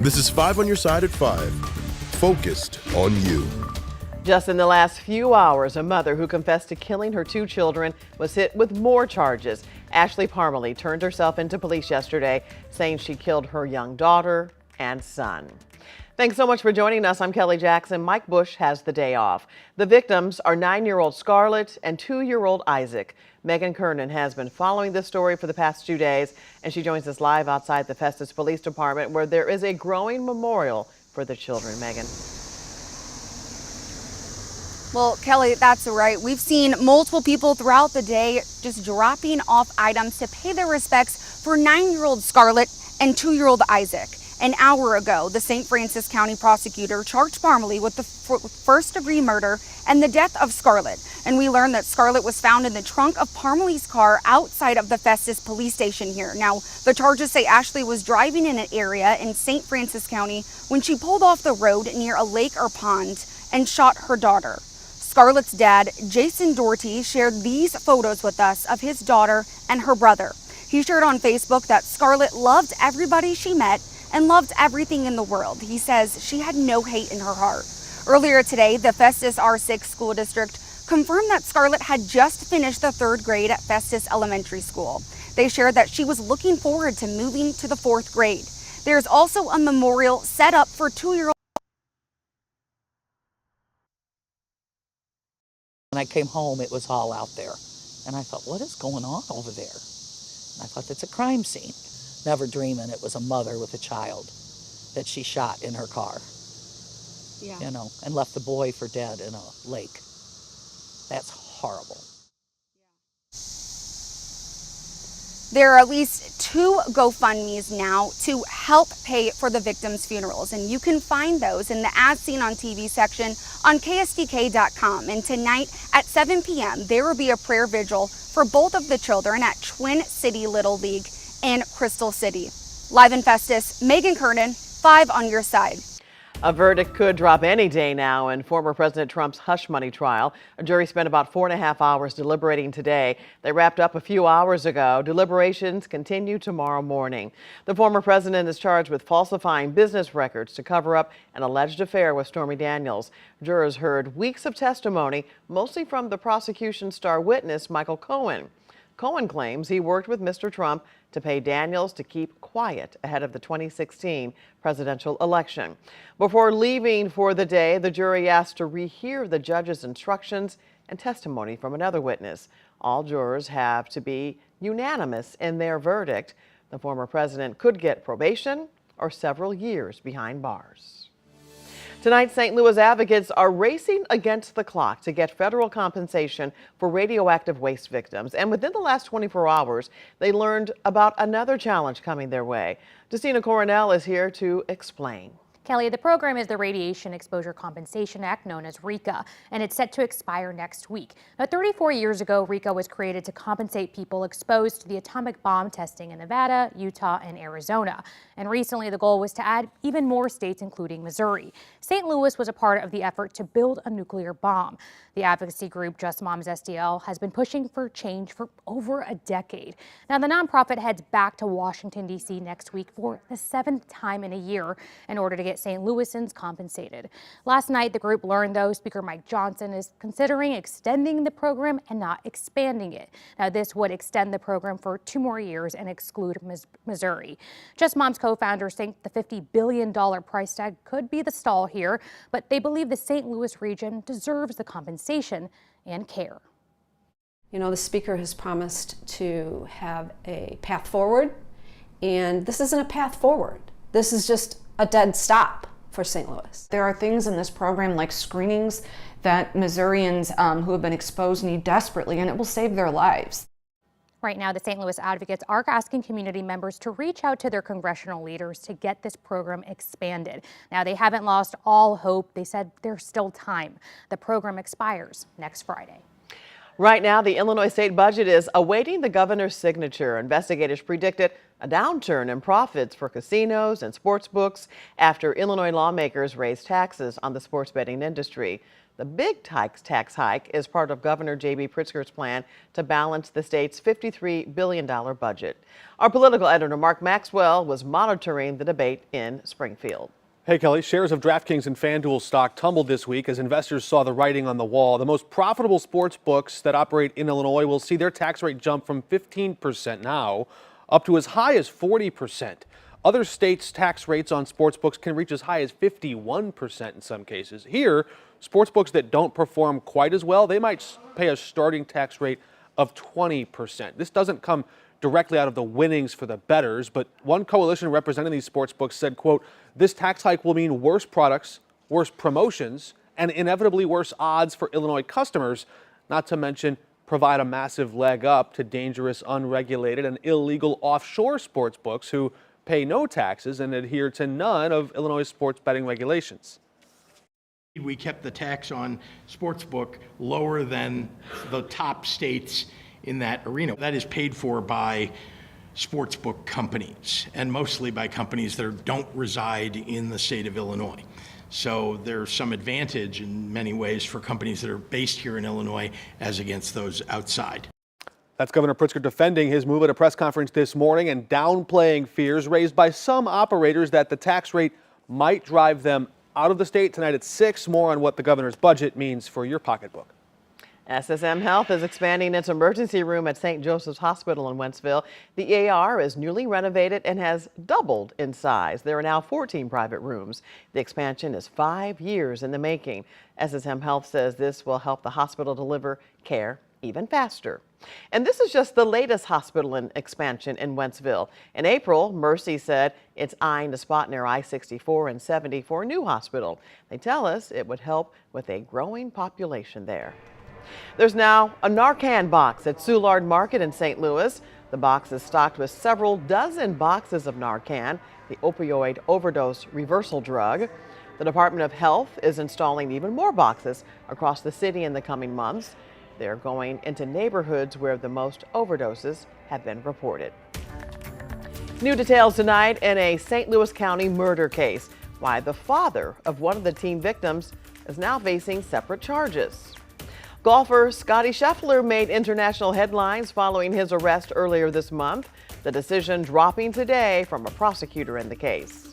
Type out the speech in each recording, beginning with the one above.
This is 5 on your side at 5. Focused on you. Just in the last few hours, a mother who confessed to killing her 2 children was hit with more charges. Ashley Parmalee turned herself into police yesterday, saying she killed her young daughter and son. Thanks so much for joining us. I'm Kelly Jackson. Mike Bush has the day off. The victims are 9-year-old Scarlett and 2-year-old Isaac. Megan Kernan has been following this story for the past 2 days, and she joins us live outside the Festus Police Department, where there is a growing memorial for the children. Megan. Well, Kelly, that's right. We've seen multiple people throughout the day just dropping off items to pay their respects for 9-year-old Scarlett and 2-year-old Isaac. An hour ago, the St. Francis County prosecutor charged Parmalee with the first-degree murder and the death of Scarlett. And we learned that Scarlett was found in the trunk of Parmalee's car outside of the Festus police station here. Now, the charges say Ashley was driving in an area in St. Francis County when she pulled off the road near a lake or pond and shot her daughter. Scarlett's dad, Jason Doherty, shared these photos with us of his daughter and her brother. He shared on Facebook that Scarlett loved everybody she met and loved everything in the world. He says she had no hate in her heart. Earlier today, the Festus R6 school district confirmed that Scarlett had just finished the 3rd grade at Festus Elementary School. They shared that she was looking forward to moving to the 4th grade. There's also a memorial set up for 2-year-old. When I came home, it was all out there. And I thought, what is going on over there? And I thought, that's a crime scene. Never dreaming it was a mother with a child that she shot in her car. Yeah. You know, and left the boy for dead in a lake. That's horrible. There are at least 2 GoFundMes now to help pay for the victims' funerals, and you can find those in the As Seen on TV section on KSDK.com. And tonight at 7 p.m., there will be a prayer vigil for both of the children at Twin City Little League in Crystal City. Live in Festus, Megan Kernan, 5 on your side. A verdict could drop any day now in former President Trump's hush money trial. A jury spent about 4.5 hours deliberating today. They wrapped up a few hours ago. Deliberations continue tomorrow morning. The former president is charged with falsifying business records to cover up an alleged affair with Stormy Daniels. Jurors heard weeks of testimony, mostly from the prosecution's star witness, Michael Cohen. Cohen claims he worked with Mr. Trump to pay Daniels to keep quiet ahead of the 2016 presidential election. Before leaving for the day, the jury asked to rehear the judge's instructions and testimony from another witness. All jurors have to be unanimous in their verdict. The former president could get probation or several years behind bars. Tonight, St. Louis advocates are racing against the clock to get federal compensation for radioactive waste victims. And within the last 24 hours, they learned about another challenge coming their way. Justina Coronel is here to explain. Kelly, the program is the Radiation Exposure Compensation Act, known as RECA, and it's set to expire next week. Now, 34 years ago, RECA was created to compensate people exposed to the atomic bomb testing in Nevada, Utah, and Arizona. And recently, the goal was to add even more states, including Missouri. St. Louis was a part of the effort to build a nuclear bomb. The advocacy group Just Moms STL has been pushing for change for over a decade. Now, the nonprofit heads back to Washington, D.C. next week for the 7th time in a year in order to get St. Louisans compensated. Last night, the group learned, though, Speaker Mike Johnson is considering extending the program and not expanding it. Now, this would extend the program for 2 more years and exclude Missouri. Just Moms co-founders think the $50 billion price tag could be the stall here, but they believe the St. Louis region deserves the compensation and care. You know, the speaker has promised to have a path forward, and this isn't a path forward. This is just a dead stop for St. Louis. There are things in this program like screenings that Missourians who have been exposed need desperately, and it will save their lives. Right now, the St. Louis advocates are asking community members to reach out to their congressional leaders to get this program expanded. Now, they haven't lost all hope. They said there's still time. The program expires next Friday. Right now, the Illinois state budget is awaiting the governor's signature. Investigators predicted a downturn in profits for casinos and sports books after Illinois lawmakers raised taxes on the sports betting industry. The big tax hike is part of Governor J.B. Pritzker's plan to balance the state's $53 billion budget. Our political editor, Mark Maxwell, was monitoring the debate in Springfield. Hey, Kelly, shares of DraftKings and FanDuel stock tumbled this week as investors saw the writing on the wall. The most profitable sports books that operate in Illinois will see their tax rate jump from 15% now up to as high as 40%. Other states' tax rates on sports books can reach as high as 51% in some cases. Here, sports books that don't perform quite as well, they might pay a starting tax rate of 20%. This doesn't come directly out of the winnings for the bettors, but one coalition representing these sports books said, quote, "This tax hike will mean worse products, worse promotions, and inevitably worse odds for Illinois customers, not to mention provide a massive leg up to dangerous, unregulated, and illegal offshore sports books who pay no taxes and adhere to none of Illinois sports betting regulations." We kept the tax on sportsbook lower than the top states in that arena. That is paid for by sportsbook companies, and mostly by companies that don't reside in the state of Illinois. So there's some advantage in many ways for companies that are based here in Illinois as against those outside. That's Governor Pritzker defending his move at a press conference this morning and downplaying fears raised by some operators that the tax rate might drive them out of the state. Tonight at 6, more on what the governor's budget means for your pocketbook. SSM Health is expanding its emergency room at St. Joseph's Hospital in Wentzville. The ER is newly renovated and has doubled in size. There are now 14 private rooms. The expansion is 5 years in the making. SSM Health says this will help the hospital deliver care even faster. And this is just the latest hospital expansion in Wentzville. In April, Mercy said it's eyeing a spot near I-64 and 70 for a new hospital. They tell us it would help with a growing population there. There's now a Narcan box at Soulard Market in St. Louis. The box is stocked with several dozen boxes of Narcan, the opioid overdose reversal drug. The Department of Health is installing even more boxes across the city in the coming months. They're going into neighborhoods where the most overdoses have been reported. New details tonight in a St. Louis County murder case. Why the father of one of the teen victims is now facing separate charges. Golfer Scottie Scheffler made international headlines following his arrest earlier this month. The decision dropping today from a prosecutor in the case.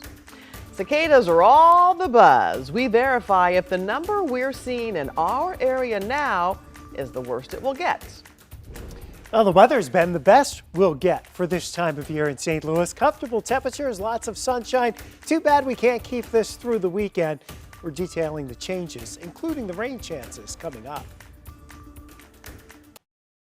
Cicadas are all the buzz. We verify if the number we're seeing in our area now is the worst it will get. Well, the weather's been the best we'll get for this time of year in St. Louis. Comfortable temperatures, lots of sunshine. Too bad we can't keep this through the weekend. We're detailing the changes, including the rain chances coming up.